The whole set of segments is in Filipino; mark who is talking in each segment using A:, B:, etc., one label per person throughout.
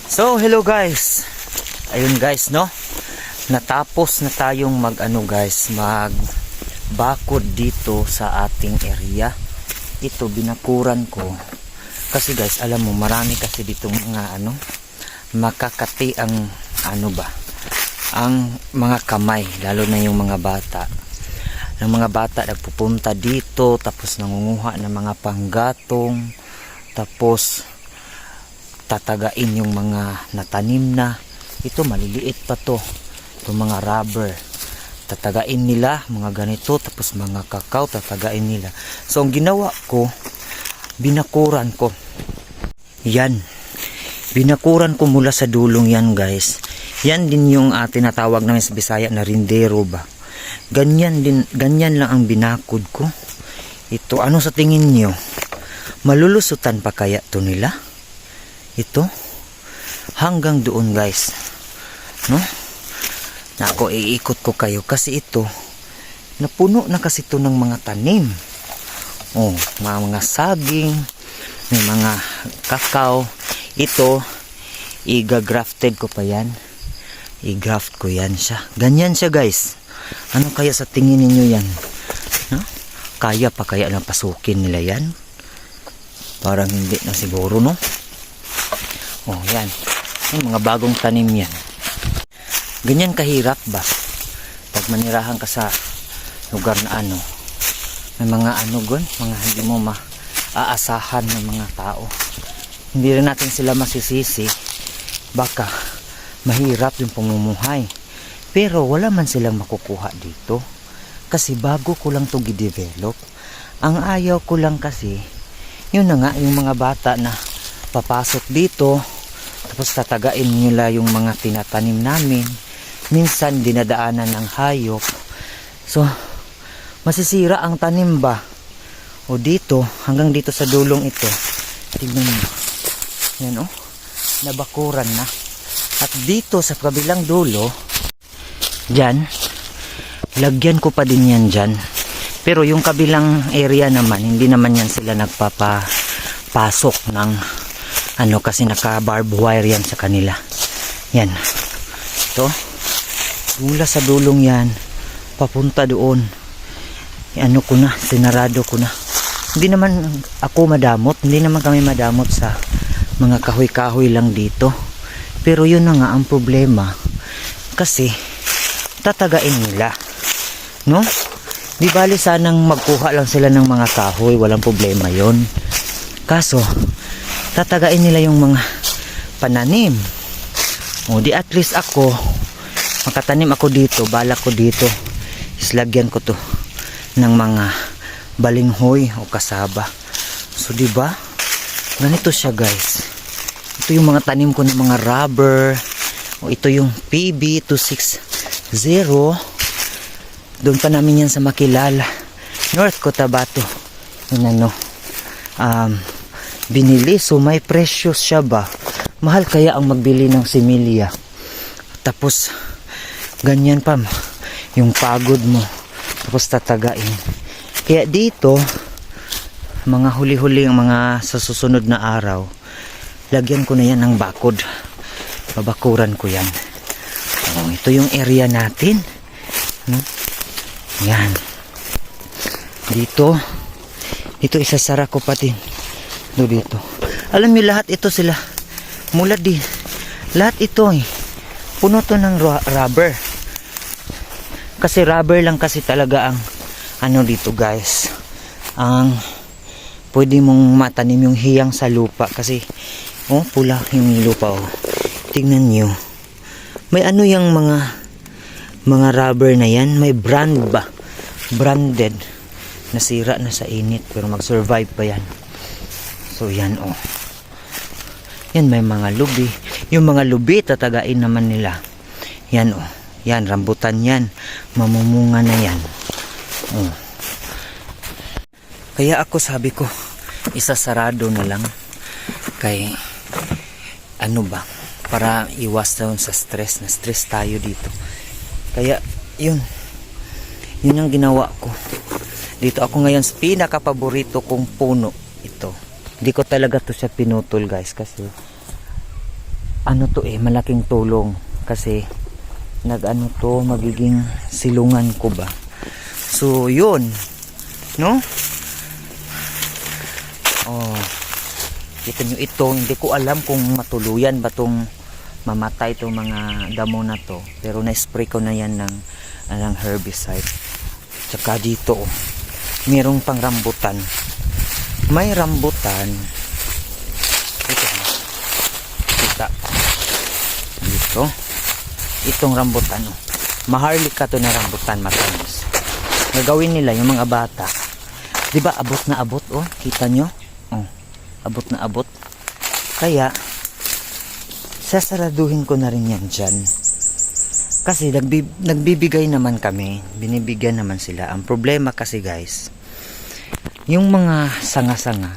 A: So, hello guys. Ayun guys, no? Natapos na tayong magbakod dito sa ating area. Ito binakuran ko. Kasi guys, alam mo, marami kasi ditong mga makakati ang ang mga kamay, lalo na yung mga bata. Ang mga bata nagpupunta dito, tapos nangunguha ng mga panggatong, tapos tatagain yung mga natanim na. Ito maliliit pa to, itong mga rubber, tatagain nila mga ganito, tapos mga kakao tatagain nila. So ang ginawa ko, binakuran ko yan, binakuran ko mula sa dulong yan guys. Yan din yung tinatawag namin sa Bisaya na rindero ba. Ganyan lang ang binakod ko. Ito, ano sa tingin nyo? Malulusutan pa kaya to nila? Ito hanggang doon guys, no? Nako, iikot ko kayo kasi ito napuno na kasi ito ng mga tanim. Oh, mga saging, may mga kakao. Ito iga-grafted ko pa yan. I-graft ko yan siya. Ganyan siya guys. Ano kaya sa tingin niyo yan? No? Kaya pa kaya na pasukin nila yan? Parang hindi na siguro, no? Oh, yan. Yung mga bagong tanim yan. Ganyan kahirap ba? Pag manirahan ka sa lugar na may mga mga hindi mo maaasahan ng mga tao. Hindi rin natin sila masisisi. Baka mahirap yung pamumuhay. Pero wala man silang makukuha dito. Kasi bago ko lang to i-develop. Ang ayaw ko lang kasi, yun na nga, yung mga bata na papasok dito, tapos tatagain nila yung mga tinatanim namin. Minsan dinadaanan ng hayop. So, masisira ang tanim ba? O dito, hanggang dito sa dulong ito. Tignan mo. Yan oh, nabakuran na. At dito sa kabilang dulo, dyan, lagyan ko pa din yan dyan. Pero yung kabilang area naman, hindi naman yan sila nagpapasok ng kasi naka barbed wire yan sa kanila. Yan. Ito. Mula sa dulong yan, papunta doon. Ko na, sinarado ko na. Hindi naman ako madamot, hindi naman kami madamot sa mga kahoy-kahoy lang dito. Pero yun na nga ang problema. Kasi, tatagain nila. No? Di bali sanang magkuha lang sila ng mga kahoy, walang problema yon. Kaso, tatagain nila yung mga pananim. O di at least ako, makatanim ako dito, balak ko dito, islagyan ko to ng mga balinghoy o kasaba. So di ba? Ganito siya guys. Ito yung mga tanim ko ng mga rubber. O ito yung PB260. Doon pa namin yan sa Makilala, North Cotabato. Yun binili. So may precious siya ba? Mahal kaya ang magbili ng similya. Tapos ganyan pa yung pagod mo. Tapos tatagain. Kaya dito, mga huli-huli ang mga sa susunod na araw, lagyan ko na yan ng bakod. Babakuran ko yan. Oh, ito yung area natin. Yan. Dito isasara ko pati. Dito. Alam niyo lahat ito sila. Mula din. Lahat ito puno to ng rubber. Kasi rubber lang kasi talaga ang dito guys. Ang pwede mong matanim yung hiyang sa lupa kasi pula yung lupa Tingnan niyo. May yung mga rubber na yan, may brand ba? Branded. Nasira na sa init pero mag-survive pa yan. So yan Yan may mga lubi. Yung mga lubi tatagain naman nila. Yan Yan rambutan yan. Mamumunga na yan. Kaya ako sabi ko isasarado na lang kay para iwas doon sa stress. Na stress tayo dito. Kaya yun ang ginawa ko. Dito ako ngayon sa pinaka-paborito kong puno. Ito. Hindi ko talaga to siya pinutol guys kasi ano to malaking tulong kasi nag-ano to, magiging silungan ko ba. So yun, no? Oh, kita nyo ito, hindi ko alam kung matuluyan ba tong mamatay itong mga damo na to, pero na-spray ko na yan ng herbicide. Tsaka dito merong pang rambutan, may rambutan ito, kita dito, itong rambutan maharlika to na rambutan, matamis. Gagawin nila yung mga bata, di ba, abot na abot, kita nyo, abot na abot, kaya sasaraduhin ko na rin yan dyan kasi nagbibigay naman kami, binibigyan naman sila. Ang problema kasi guys, yung mga sanga-sanga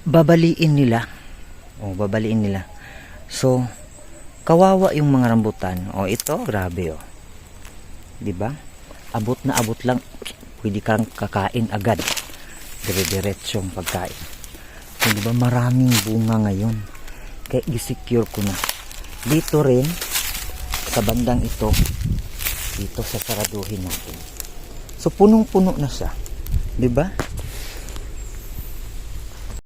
A: babaliin nila, babaliin nila. So kawawa yung mga rambutan. Ito grabe, di ba, abot na abot lang, pwede kang kakain agad, dire-diretsong pagkain. So, di ba, maraming bunga ngayon, kaya i-secure ko na dito rin sa bandang ito, dito sa saraduhin natin. So punong-puno na siya, di ba?